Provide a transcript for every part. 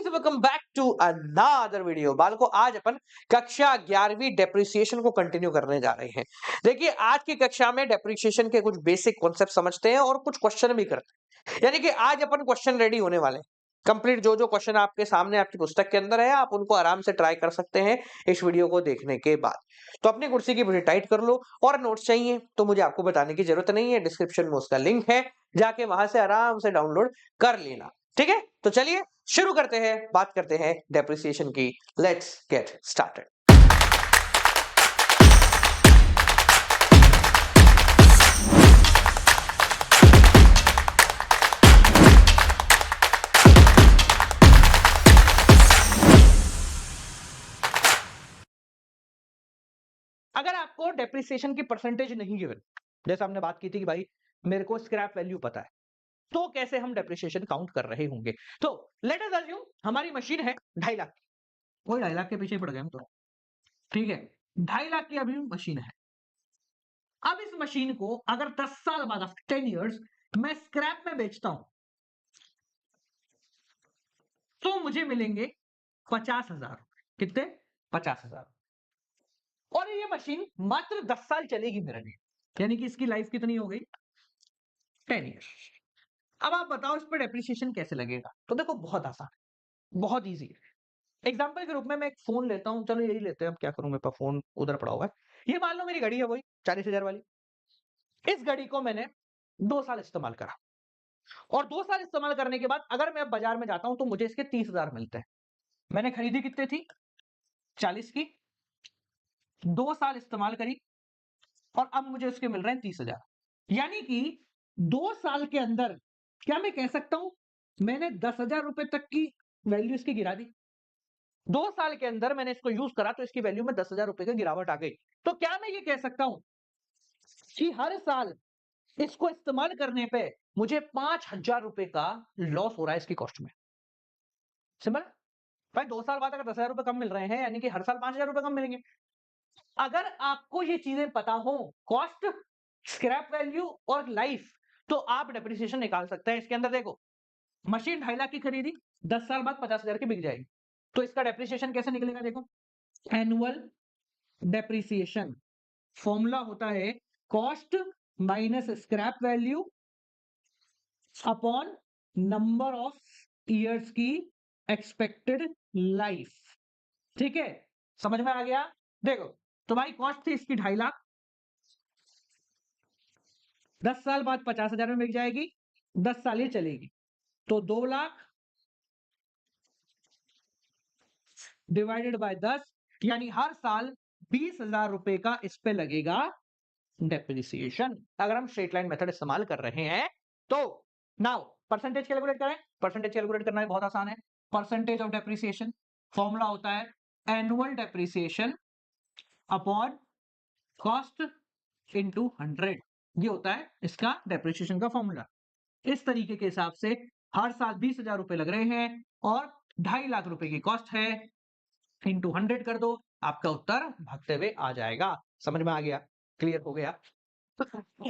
Guys welcome back to another video. बालको आज अपन कक्षा 11वीं डेप्रिसिएशन को कंटिन्यू करने जा रहे हैं। देखिए आज की कक्षा में डेप्रिसिएशन के कुछ बेसिक कॉन्सेप्ट समझते हैं और कुछ क्वेश्चन भी करते हैं। यानी कि आज अपन क्वेश्चन रेडी होने वाले हैं। कंप्लीट जो जो क्वेश्चन आपके सामने आपकी पुस्तक के अंदर है आप उनको आराम से ट्राई कर सकते हैं इस वीडियो को देखने के बाद। तो अपनी कुर्सी की पूरी टाइट कर लो और नोट्स चाहिए तो मुझे आपको बताने की जरूरत नहीं है, डिस्क्रिप्शन में उसका लिंक है, जाके वहां से आराम से डाउनलोड कर लेना। ठीक है, तो चलिए शुरू करते हैं, बात करते हैं डेप्रिसिएशन की। Let's get started. अगर आपको डेप्रिसिएशन की परसेंटेज नहीं गिवन, जैसे हमने बात की थी कि भाई मेरे को स्क्रैप वैल्यू पता है, तो कैसे हम डेप्रिसिएशन काउंट कर रहे होंगे। तो लेट अस अज्यूम हमारी मशीन है 2.5 लाख, वही 2.5 लाख के पीछे पड़ गए हम तो। ठीक है, 2.5 लाख की अभी मशीन है। अब इस मशीन को अगर 10 साल बाद, आफ्टर 10 इयर्स, मैं स्क्रैप में बेचता हूं तो मुझे मिलेंगे 50,000। कितने? 50,000। और ये मशीन मात्र 10 साल चलेगी मेरे लिए, यानी कि इसकी लाइफ कितनी हो गई? 10 ईयर्स। अब आप बताओ इस पर डेप्रिसिएशन कैसे लगेगा? तो देखो बहुत आसान है, बहुत ईजी है। एग्जाम्पल के रूप में मैं एक फोन लेता हूं, चलो यही लेते हैं, अब क्या करूं, मेरे पास फोन उधर पड़ा हुआ है। ये मान लो मेरी घड़ी है वही 40,000 वाली। इस घड़ी को मैंने 2 साल इस्तेमाल करा और 2 साल इस्तेमाल करने के बाद अगर मैं अब बाजार में जाता हूं तो मुझे इसके 30,000 मिलते हैं। मैंने खरीदी कितने थी? 40 की, 2 साल इस्तेमाल करी और अब मुझे उसके मिल रहे हैं 30,000। यानी कि 2 साल के अंदर क्या मैं कह सकता हूं मैंने 10,000 रुपए तक की वैल्यू इसकी गिरा दी। 2 साल के अंदर मैंने इसको यूज करा तो इसकी वैल्यू में 10,000 रुपए की गिरावट आ गई। तो क्या मैं ये कह सकता हूं कि हर साल इसको इस्तेमाल करने पे मुझे 5,000 रुपए का लॉस हो रहा है इसकी कॉस्ट में? सिंपल। भाई 2 साल बाद अगर 10,000 रुपए कम मिल रहे हैं यानी कि हर साल 5,000 रुपए कम मिलेंगे। अगर आपको ये चीजें पता हो, कॉस्ट, स्क्रैप वैल्यू और लाइफ, तो आप डेप्रिसिएशन निकाल सकते हैं। इसके अंदर देखो, मशीन 2.5 लाख की खरीदी, 10 साल बाद 50,000 की बिक जाएगी, तो इसका डेप्रिसिएशन कैसे निकलेगा? देखो, एनुअल डेप्रिसिएशन फॉर्मूला होता है cost minus scrap value upon number of years की एक्सपेक्टेड लाइफ। ठीक है, समझ में आ गया? देखो, तुम्हारी कॉस्ट थी इसकी 2.5 लाख, 10 साल बाद 50,000 में बिक जाएगी, 10 साल ये चलेगी, तो 2 लाख डिवाइडेड बाय 10, यानी हर साल 20,000 रुपए का इस पे लगेगा डेप्रिसिएशन, अगर हम स्ट्रेट लाइन मेथड इस्तेमाल कर रहे हैं तो। नाउ परसेंटेज कैलकुलेट करें। परसेंटेज कैलकुलेट करना बहुत आसान है। परसेंटेज ऑफ डेप्रिसिएशन फॉर्मूला होता है annual depreciation upon cost into 100। ये होता है इसका डेप्रिसिएशन का फॉर्मूला। इस तरीके के हिसाब से हर साल 20,000 रुपए लग रहे हैं और 2.5 लाख रुपए की कॉस्ट है, इंटू 100 कर दो, आपका उत्तर भागते हुए आ जाएगा। समझ में आ गया? क्लियर हो गया?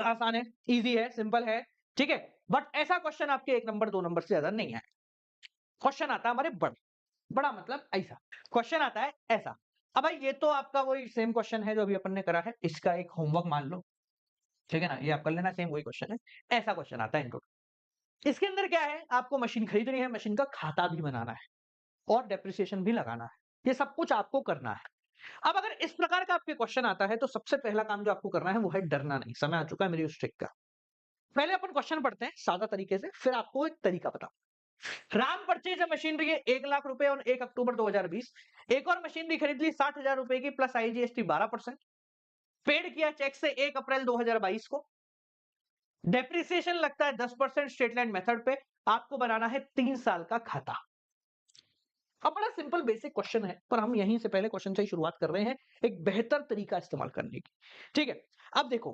आसान है, इजी है, सिंपल है। ठीक है, बट ऐसा क्वेश्चन आपके 1 नंबर 2 नंबर से ज्यादा नहीं है। क्वेश्चन आता है हमारे बड़ा बड़ा, मतलब ऐसा क्वेश्चन आता है ऐसा। अब भाई ये तो आपका वही सेम क्वेश्चन है जो अभी अपन ने करा है, इसका एक होमवर्क मान लो। ठीक है ना, ये आप कर लेना, सेम वही क्वेश्चन है। ऐसा क्वेश्चन आता है इनको। इसके अंदर क्या है, आपको मशीन खरीदनी है, मशीन का खाता भी बनाना है और डेप्रिसिएशन भी लगाना है। ये सब कुछ आपको करना है। अब अगर इस प्रकार का आपके क्वेश्चन आता है तो सबसे पहला काम जो आपको करना है वो है डरना नहीं। समय आ चुका है मेरी उस ट्रिक का। पहले अपन क्वेश्चन पढ़ते हैं सादा तरीके से, फिर आपको एक तरीका बताओ। राम परचेज मशीनरी है 1 लाख रुपए और 1 अक्टूबर 2020। एक और मशीनरी खरीद ली 60,000 रुपए की प्लस आईजीएसटी 12%। पेड किया चेक से 1 अप्रैल 2022 को। डेप्रिसिएशन लगता है 10% स्ट्रेट लाइन मेथड पे। आपको बनाना है 3 साल का खाता। अब बड़ा सिंपल बेसिक क्वेश्चन है, पर हम यहीं से पहले क्वेश्चन से ही शुरुआत कर रहे हैं एक बेहतर तरीका इस्तेमाल करने की। ठीक है, अब देखो,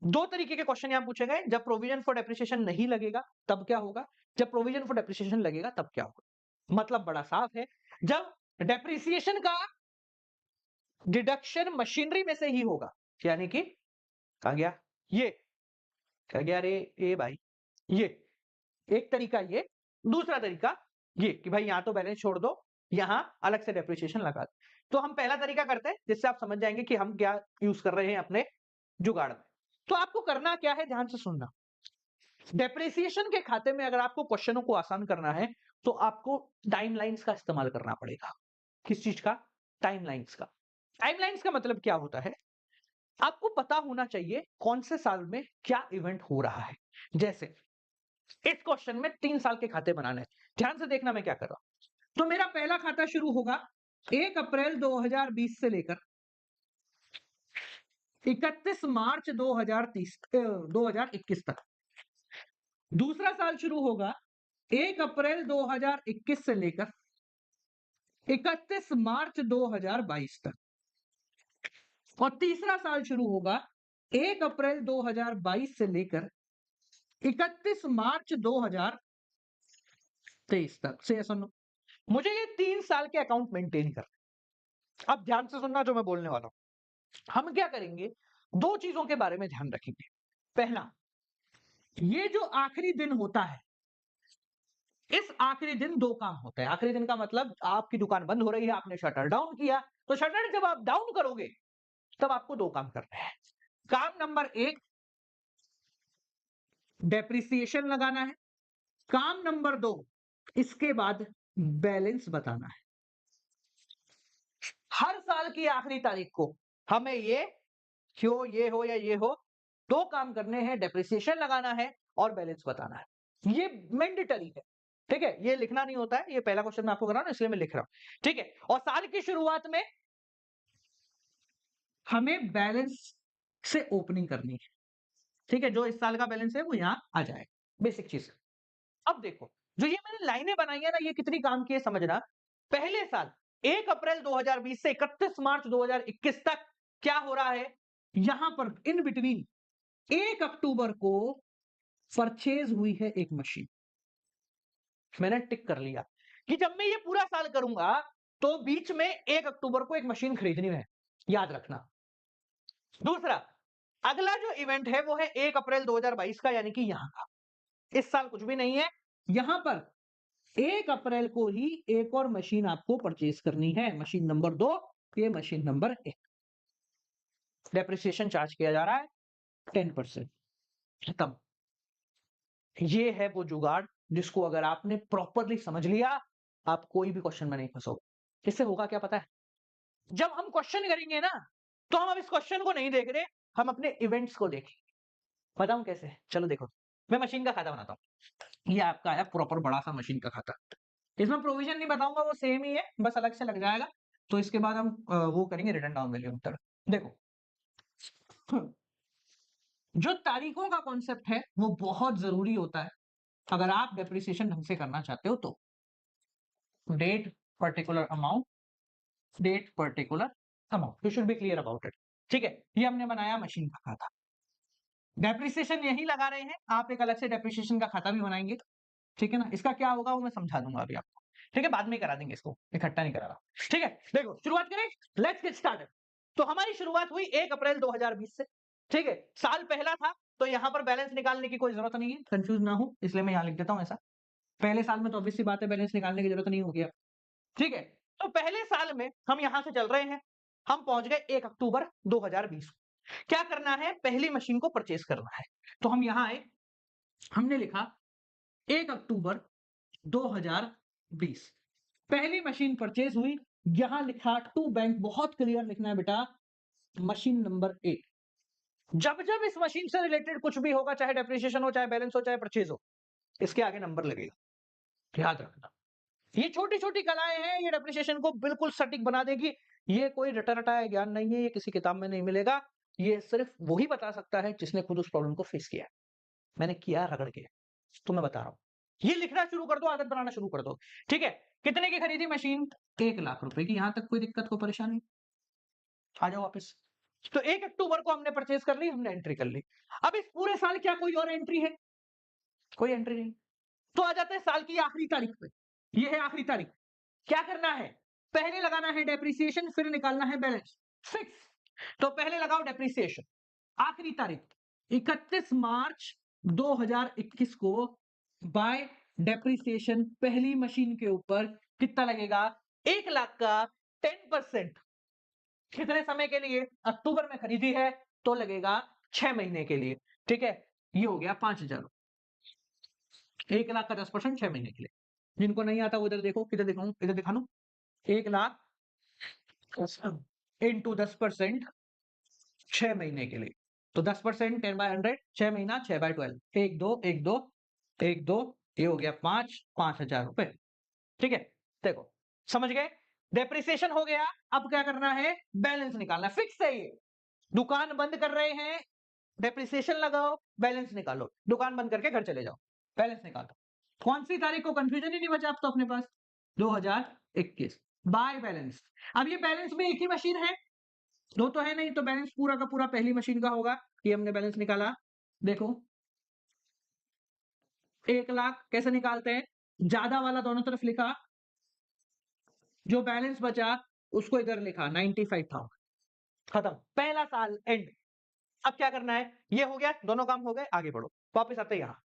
2 तरीके के क्वेश्चन यहां पूछे गए। जब प्रोविजन फॉर डेप्रिसिएशन नहीं लगेगा तब क्या होगा, जब प्रोविजन फॉर डेप्रिसिएशन लगेगा तब क्या होगा। मतलब बड़ा साफ है, जब डेप्रिसिएशन का डिडक्शन मशीनरी में से ही होगा, यानी कि कहा गया ये, कहा गया रे ए भाई, ये एक तरीका, ये दूसरा तरीका ये कि भाई यहाँ तो बैलेंस छोड़ दो, यहाँ अलग से डेप्रिसिएशन लगा दो। तो हम पहला तरीका करते हैं जिससे आप समझ जाएंगे कि हम क्या यूज कर रहे हैं अपने जुगाड़ में। तो आपको करना क्या है, ध्यान से सुनना। डेप्रिसिएशन के खाते में अगर आपको क्वेश्चनों को आसान करना है तो आपको टाइमलाइंस का इस्तेमाल करना पड़ेगा। किस चीज का? टाइमलाइंस का। टाइमलाइंस का मतलब क्या होता है? आपको पता होना चाहिए कौन से साल में क्या इवेंट हो रहा है। जैसे इस क्वेश्चन में 3 साल के खाते बनाने हैं। ध्यान से देखना मैं क्या कर रहा हूं। तो मेरा पहला खाता शुरू होगा 1 अप्रैल 2020 से लेकर 31 मार्च 2021 तक। दूसरा साल शुरू होगा 1 अप्रैल 2021 से लेकर 31 मार्च 2022 तक। और तीसरा साल शुरू होगा 1 अप्रैल 2022 से लेकर 31 मार्च 2023 तक। से सुनो, मुझे ये 3 साल के अकाउंट मेंटेन कर। अब ध्यान से सुनना जो मैं बोलने वाला हूं। हम क्या करेंगे, दो चीजों के बारे में ध्यान रखेंगे। पहला, ये जो आखिरी दिन होता है, इस आखिरी दिन दो काम होते हैं। आखिरी दिन का मतलब आपकी दुकान बंद हो रही है, आपने शटर डाउन किया, तो शटर जब आप डाउन करोगे तब आपको दो काम करने हैं। काम नंबर 1 डेप्रिसिएशन लगाना है। काम नंबर 2 इसके बाद बैलेंस बताना है। हर साल की आखिरी तारीख को हमें ये हो या ये हो, दो काम करने हैं, डेप्रिसिएशन लगाना है और बैलेंस बताना है। ये मैंडेटरी है, ठीक है। ये लिखना नहीं होता है, ये पहला क्वेश्चन मैं आपको करा रहा हूं इसलिए मैं लिख रहा हूं, ठीक है। और साल की शुरुआत में हमें बैलेंस से ओपनिंग करनी है, ठीक है। जो इस साल का बैलेंस है वो यहां आ जाएगा, बेसिक चीज। अब देखो, जो ये मैंने लाइनें बनाई है ना, ये कितनी काम की है समझना। पहले साल 1 अप्रैल 2020 से 31 मार्च 2021 तक क्या हो रहा है, यहां पर इन बिटवीन 1 अक्टूबर को परचेज हुई है एक मशीन। मैंने टिक कर लिया कि जब मैं ये पूरा साल करूंगा तो बीच में 1 अक्टूबर को एक मशीन खरीदनी है, याद रखना। दूसरा, अगला जो इवेंट है वो है 1 अप्रैल 2022 का, यानी कि यहां का। इस साल कुछ भी नहीं है, यहां पर 1 अप्रैल को ही एक और मशीन आपको परचेज करनी है, मशीन नंबर 2, ये मशीन नंबर 1। डेप्रिसिएशन चार्ज किया जा रहा है 10%। खत्म। ये है वो जुगाड़ जिसको अगर आपने प्रॉपरली समझ लिया, आप कोई भी क्वेश्चन में नहीं फंसोगे। इससे होगा क्या पता है, जब हम क्वेश्चन करेंगे ना, तो हम अब इस क्वेश्चन को नहीं देख रहे, हम अपने इवेंट्स को देखेंगे। बताऊं कैसे? चलो देखो, मैं मशीन का खाता बनाता हूं। ये आपका है प्रॉपर बड़ा सा मशीन का खाता। इसमें प्रोविजन नहीं बताऊंगा, वो सेम ही है, बस अलग से लग जाएगा। तो इसके बाद हम वो करेंगे रिटर्न डाउन वैल्यू उत्तर। देखो, जो तारीखों का कॉन्सेप्ट है वो बहुत जरूरी होता है अगर आप डेप्रिसिएशन ढंग से करना चाहते हो तो। That particular amount, that particular amount, you should be clear about it, ठीक है। ये हमने बनाया मशीन का खाता। डेप्रिसिएशन यही लगा रहे हैं, आप एक अलग से डेप्रिसिएशन का खाता भी बनाएंगे, ठीक है ना। इसका क्या होगा वो मैं समझा दूंगा अभी आपको, ठीक है। बाद में करा देंगे, इसको इकट्ठा नहीं करा रहा, ठीक है। देखो, शुरुआत करें, लेट्स गेट स्टार्टेड। तो हमारी शुरुआत हुई 1 अप्रैल 2020 से, ठीक है। साल पहला था तो यहां पर बैलेंस निकालने की कोई जरूरत नहीं है, कंफ्यूज ना हो इसलिए मैं यहां लिख देता हूं ऐसा। पहले साल में तो ऑब्वियस सी बात है बैलेंस निकालने की जरूरत नहीं होगी अब, ठीक है। तो पहले साल में हम यहां से चल रहे हैं, हम पहुंच गए 1 अक्टूबर 2020। क्या करना है, पहली मशीन को परचेज करना है। तो हम यहां आए, हमने लिखा 1 अक्टूबर 2020 पहली मशीन परचेज हुई। यहां लिखा टू बैंक, बहुत क्लियर लिखना है बेटा, मशीन नंबर 1। जब जब इस मशीन से रिलेटेड कुछ भी होगा, चाहे डेप्रिसिएशन हो, चाहे बैलेंस हो, चाहे परचेज हो, इसके आगे नंबर लगेगा, याद रखना। ये छोटी छोटी कलाएं हैं, ये डेप्रिसिएशन को बिल्कुल सटीक बना देगी। ये कोई रटा रटाया ज्ञान नहीं है, ये किसी किताब में नहीं मिलेगा। ये सिर्फ वही बता सकता है जिसने खुद उस प्रॉब्लम को फेस किया। मैंने किया रगड़ के, तो मैं बता रहा हूं। ये लिखना शुरू कर दो, आदत बनाना शुरू कर दो, ठीक है। कितने की खरीदी मशीन? 1 लाख रुपए की। यहां तक कोई दिक्कत, को परेशानी? आ जाओ वापस। तो 1 अक्टूबर को हमने परचेज कर ली, हमने एंट्री कर ली। अब इस पूरे साल क्या कोई और एंट्री है? कोई एंट्री नहीं। तो आ जाते हैं साल की आखिरी तारीख पे। ये है आखिरी तारीख। क्या करना है, पहले लगाना है डेप्रिसिएशन, फिर निकालना है बैलेंस, फिक्स। तो पहले लगाओ डेप्रिसिएशन, आखिरी तारीख 31 मार्च 2021 को बाय डेप्रिसिएशन पहली मशीन के ऊपर कितना लगेगा? 1 लाख का 10% कितने समय के लिए? अक्टूबर में खरीदी है तो लगेगा 6 महीने के लिए, ठीक है? ये हो गया 5,000। 1 लाख का 10% 6 महीने के लिए। जिनको नहीं आता वो इधर देखो, किधर दिखाऊं? इधर दिखा दूं? 1 लाख इंटू 10% 6 महीने के लिए। तो 10% 10/100 6 महीना 6/12 1 2 1 2 1 2 ये हो गया 5,000 रुपए। ठीक है? देखो समझ गए? डेप्रिसिएशन हो गया। अब क्या करना है? बैलेंस निकालना। फिक्स है ये। दुकान बंद कर रहे हैं, डेप्रिसिएशन लगाओ, बैलेंस निकालो। दुकान बंद करके घर चले जाओ, बैलेंस निकालो। कौन सी तारीख को? कंफ्यूजन ही नहीं बचा अब तो अपने पास। 2021 बाय बैलेंस। अब ये बैलेंस में एक ही मशीन है, दो तो है नहीं, तो बैलेंस पूरा का पूरा पहली मशीन का होगा। ये हमने बैलेंस निकाला। देखो 1 लाख कैसे निकालते हैं? ज्यादा वाला दोनों तरफ लिखा, जो बैलेंस बचा उसको इधर लिखा 95,000। खत्म, पहला साल एंड। अब क्या करना है? ये हो गया, दोनों काम हो गए, आगे बढ़ो। वापस आते हैं यहाँ।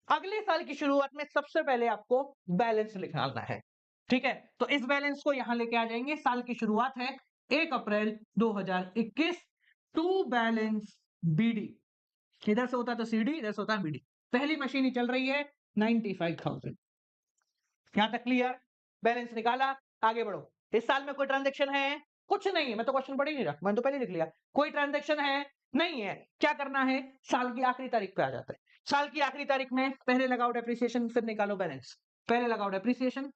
अगले साल की शुरुआत में सबसे पहले आपको बैलेंस निकालना है, ठीक है? तो इस बैलेंस को यहां लेके आ जाएंगे। साल की शुरुआत है 1 अप्रैल 2021 टू बैलेंस बीडी। इधर से होता तो सीडी, इधर से होता बीडी। पहली मशीन ही चल रही है 95,000। यहां तक क्लियर? बैलेंस निकाला, आगे बढ़ो। इस साल में कोई ट्रांजेक्शन है? कुछ नहीं है। मैं तो क्वेश्चन पढ़ ही नहीं रहा, मैंने तो पहले लिख लिया। कोई ट्रांजेक्शन है? नहीं है। क्या करना है? साल की आखिरी तारीख पे आ जाता है। साल की आखिरी तारीख में पहले लगाओ डेप्रिसिएशन, फिर निकालो बैलेंस। पहले लगाओ डेप्रिसिएशन,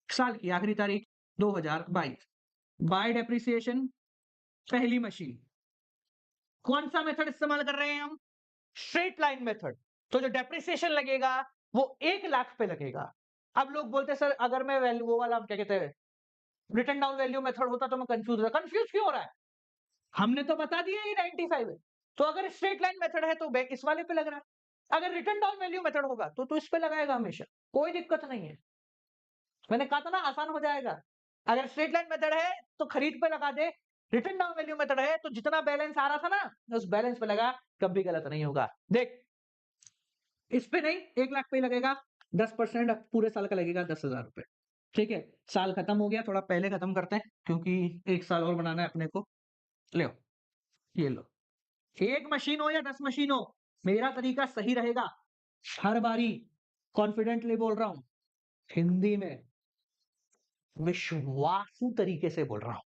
साल की आखिरी तारीख 2022 बाय डेप्रिसिएशन पहली मशीन। कौन सा मेथड इस्तेमाल कर रहे हैं हम? Straight line method. तो जो डेप्रिसिएशन लगेगा वो 1 लाख पे लगेगा। अब लोग बोलते हैं सर अगर मैं वैल्यू वो वाला क्या कहते हैं रिटर्न डाउन वैल्यू मेथड होता तो मैं कंफ्यूज होता। कंफ्यूज क्यों हो रहा है? हमने तो बता दिया ये 95 है। तो अगर स्ट्रेट लाइन मेथड है तो इस वाले पे लग रहा है। अगर रिटर्न डाउन वैल्यू मेथड होगा तो इस पे लगाएगा हमेशा, कोई दिक्कत नहीं है। मैंने कहा था ना आसान हो जाएगा। अगर स्ट्रेट लाइन मेथड है तो खरीद पे लगा दे, रिटर्न डाउन वैल्यू मेथड है तो जितना बैलेंस आ रहा था ना उस बैलेंस पे लगा, कभी गलत नहीं होगा। देख इस पे नहीं, 1 लाख पे ही लगेगा। 10% अब पूरे साल का लगेगा 10,000 रुपए। ठीक है? साल खत्म हो गया, थोड़ा पहले खत्म करते हैं क्योंकि 1 साल और बनाना है अपने को। लो, ये लो। 1 मशीन हो या 10 मशीन हो, मेरा तरीका सही रहेगा। हर बारी कॉन्फिडेंटली बोल रहा हूं, हिंदी में विश्वासु तरीके से बोल रहा हूं।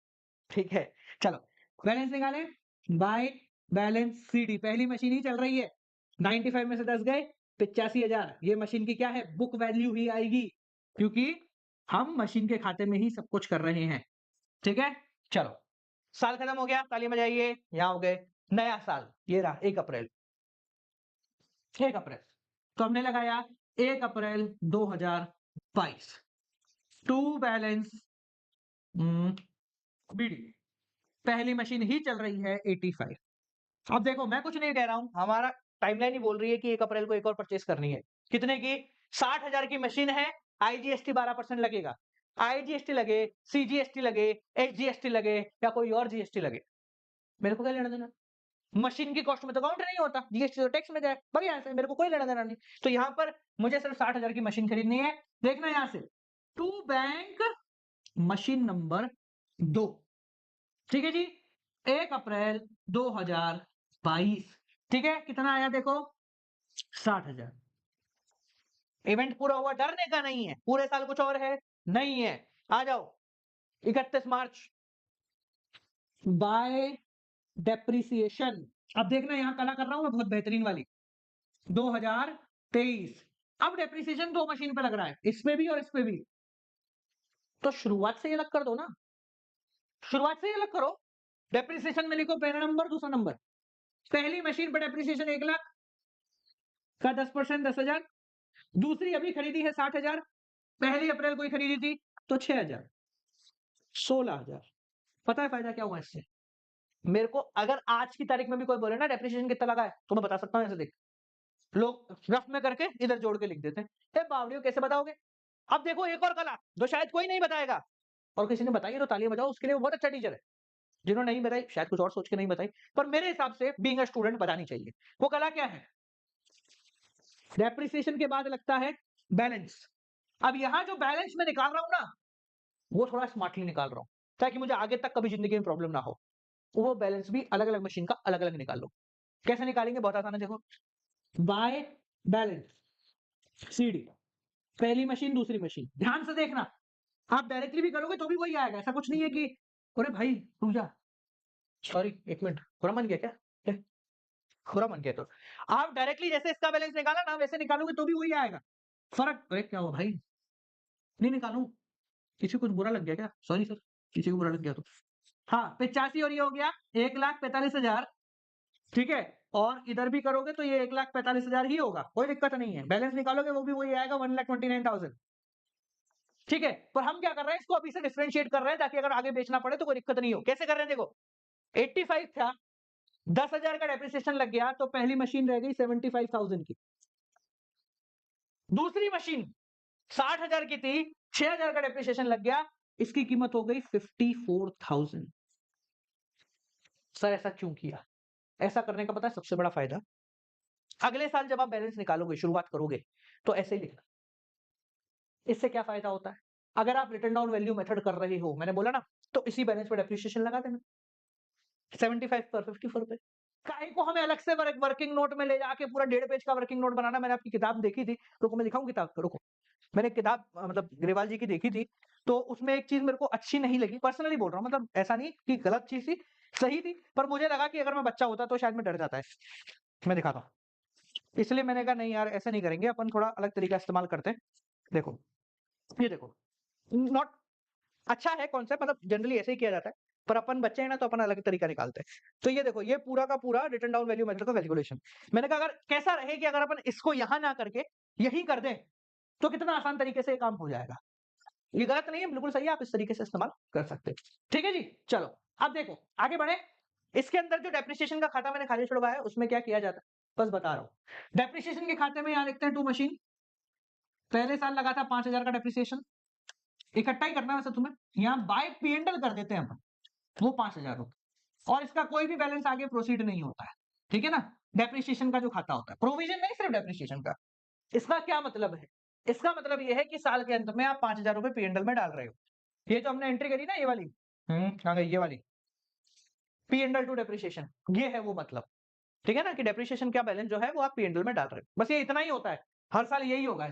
ठीक है? चलो बैलेंस निकालें। बाय बैलेंस सीडी पहली मशीन ही चल रही है। 95 में से 10 गए, 85,000। ये मशीन की क्या है? बुक वैल्यू ही आएगी क्योंकि हम मशीन के खाते में ही सब कुछ कर रहे हैं। ठीक है? चलो साल खत्म हो गया, ताली बजाइए। यहां हो गए नया साल, ये रहा 1 अप्रैल। 1 अप्रैल तो हमने लगाया 1 अप्रैल 2022 टू बैलेंस बीडी पहली मशीन ही चल रही है 85। अब देखो मैं कुछ नहीं कह रहा हूं, हमारा टाइमलाइन ही बोल रही है कि 1 अप्रैल को एक और परचेस करनी है। कितने की? 60,000 की मशीन है। आईजीएसटी 12% लगेगा। आईजीएसटी लगे, सीजीएसटी लगे, एसजीएसटी लगे या कोई और जीएसटी लगे, मेरे को क्या लेना देना? मशीन की कॉस्ट में तो काउंट नहीं होता, जीएसटी तो टैक्स में जाए। बढ़िया है, मेरे को कोई लेना देना नहीं। तो यहाँ पर मुझे सिर्फ 60,000 की मशीन खरीदनी है। देखना यहाँ से टू बैंक मशीन नंबर 2। ठीक है जी? 1 अप्रैल 2022। ठीक है? कितना आया देखो? 60,000। इवेंट पूरा हुआ, डरने का नहीं है। पूरे साल कुछ और है नहीं है। आ जाओ 31 मार्च बाय डेप्रिसिएशन। अब देखना यहां कला कर रहा हूं मैं बहुत बेहतरीन वाली 2023। अब डेप्रिसिएशन 2 मशीन पे लग रहा है, इस पे भी और इस पे भी। तो शुरुआत से ही अलग कर दो ना, शुरुआत से ही अलग करो। डेप्रिसिएशन में लिखो पहला नंबर दूसरा नंबर। पहली मशीन पर डेप्रिसिएशन 1 लाख का 10% 10,000। दूसरी अभी खरीदी है 60,000, पहली अप्रैल को ही खरीदी थी तो 6,000 16,000। पता है फायदा क्या हुआ इससे? मेरे को अगर आज की तारीख में भी कोई बोले ना डेप्रिसिएशन कितना लगा है तो मैं बता सकता हूं। ऐसे देख लोग रफ में करके इधर जोड़ के लिख देते हैं। बावड़ियों कैसे बताओगे? अब देखो एक और कला जो शायद कोई नहीं बताएगा, और किसी ने बताई है तो तालियां बजाओ, उसके लिए वो बहुत अच्छा टीचर है। जिन्होंने नहीं बताई शायद कुछ और सोच के नहीं बताई, पर मेरे हिसाब से बीइंग अ स्टूडेंट बतानी चाहिए। वो कला क्या है? डेप्रिसिएशन के बाद लगता है बैलेंस। अब यहां जो बैलेंस मैं निकाल रहा हूं ना, वो थोड़ा स्मार्टली निकाल रहा हूं, ताकि मुझे आगे तक कभी जिंदगी में प्रॉब्लम ना हो। वो बैलेंस भी अलग अलग मशीन का अलग अलग निकाल लो। कैसे निकालेंगे, बहुत आसान है, देखो। बाय बैलेंस सीडी, पहली मशीन दूसरी मशीन, ध्यान से देखना। आप डायरेक्टली भी करोगे तो भी वही आएगा, ऐसा कुछ नहीं है कि अरे भाई रुक जा, सॉरी एक मिनट, खुरा मन गया क्या? क्या? खुरा मन गया? तो आप डायरेक्टली जैसे इसका बैलेंस निकाला ना, वैसे निकालोगे तो भी वही आएगा। फर्क, अरे क्या हुआ भाई, नहीं निकालू, किसी को कुछ बुरा लग गया क्या? सॉरी सर, किसी को बुरा लग गया तो। हाँ 85 और ये हो गया 1,45,000, ठीक है। और इधर भी करोगे तो ये 1,45,000 ही होगा, कोई दिक्कत नहीं है। बैलेंस निकालोगे वो भी वही आएगा 1,29,000, ठीक है। पर हम क्या कर रहे हैं, इसको अभी से डिफरेंशिएट कर रहे हैं, ताकि अगर आगे बेचना पड़े तो कोई दिक्कत नहीं हो। कैसे कर रहे हैं, देखो 85 था, 10,000 का डेप्रिसिएशन लग गया, तो पहली मशीन रह गई 75,000 की। दूसरी मशीन 60,000 की थी, 6,000 का डेप्रिसिएशन लग गया, इसकी कीमत हो गई 54,000। सर ऐसा क्यों किया? ऐसा करने का पता है सबसे बड़ा फायदा, अगले साल जब आप बैलेंस निकालोगे, शुरुआत करोगे, तो ऐसे ही लिखना। इससे क्या फायदा होता है, अगर आप रिटर्न डाउन वैल्यू मेथड कर रहे हो, मैंने बोला ना, तो इसी बैलेंस पे डेप्रिसिएशन लगा देना 75 पर 54 पे। काहे को हमें अलग से वर्किंग नोट में ले जाके पूरा 1.5 पेज का वर्किंग नोट बनाना? मैंने आपकी किताब देखी थी, रुको मैं दिखाऊं किताब, रुको। मैंने किताब मतलब ग्रेवाल जी की देखी थी, तो उसमें एक चीज मेरे को अच्छी नहीं लगी, पर्सनली बोल रहा हूँ, मतलब ऐसा नहीं कि गलत चीज थी, सही थी, पर मुझे लगा कि अगर मैं बच्चा होता तो शायद मैं डर जाता है। मैं दिखाता हूँ, इसलिए मैंने कहा नहीं यार ऐसा नहीं करेंगे, अपन थोड़ा अलग तरीका इस्तेमाल करते हैं। देखो, ये देखो, नॉट अच्छा है कॉन्सेप्ट, मतलब जनरली ऐसे ही किया जाता है, पर अपन बच्चे हैं ना, तो अपन अलग तरीका निकालते हैं। तो ये देखो, ये पूरा का पूरा रिटर्न डाउन वैल्यू मेथड का कैलकुलेशन। मैंने कहा अगर कैसा रहे कि अगर अपन इसको यहां ना करके यही कर दें, तो कितना आसान तरीके से ये काम हो जाएगा। ये गलत नहीं है, बिल्कुल सही है, आप इस तरीके से इस्तेमाल कर सकते हैं। ठीक है जी, चलो अब देखो आगे बढ़े। इसके अंदर जो डेप्रिसिएशन का खाता मैंने खाली छुड़वाया है, उसमें क्या किया जाता है बस बता रहा हूँ। डेप्रिसिएशन के खाते में यहाँ लिखते हैं 2 मशीन, पहले साल लगा था 5,000 का डेप्रिसिएशन, इकट्ठा ही करना है वैसे तुम्हें, यहाँ बाय पीएनडल कर देते हैं अपन, वो 5,000 रुपए, और इसका कोई भी बैलेंस आगे प्रोसीड नहीं होता है, ठीक है ना। डेप्रिसिएशन का जो खाता होता है, प्रोविजन नहीं, सिर्फ डेप्रिसिएशन का। इसका क्या मतलब है, इसका मतलब ये है कि साल के अंत में आप 5,000 रुपए पीएनडल में डाल रहे हो। ये जो हमने एंट्री करी ना, ये वाली, कहाँ गई ये वाली, पीएनडल टू डेप्रिसिएशन, ये है वो मतलब, ठीक है ना, कि डेप्रिसिएशन का बैलेंस जो है वो आप पीएनडल में डाल रहे हो, बस ये इतना ही होता है, हर साल यही होगा।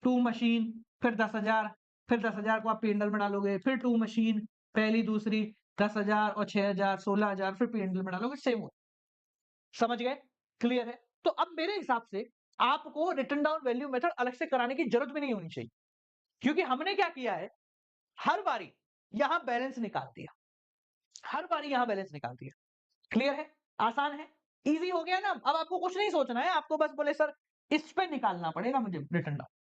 2 मशीन, फिर 10,000, फिर 10,000 को आप पीएनडल में डालोगे, फिर 2 मशीन, पहली दूसरी, 10,000 और 6,000 16,000, फिर पीएनडल में डालोगे, सेम हो। समझ गए, क्लियर है। तो अब मेरे हिसाब से आपको रिटर्न डाउन वैल्यू मेथड अलग से कराने की जरूरत भी नहीं होनी चाहिए, क्योंकि हमने क्या किया है, हर बारी यहां बैलेंस निकाल दिया, हर बारी यहां बैलेंस निकाल दिया। क्लियर है, आसान है, इजी हो गया ना। अब आपको कुछ नहीं सोचना है, आपको बस बोले सर इस पे निकालना पड़ेगा मुझे रिटर्न डाउन,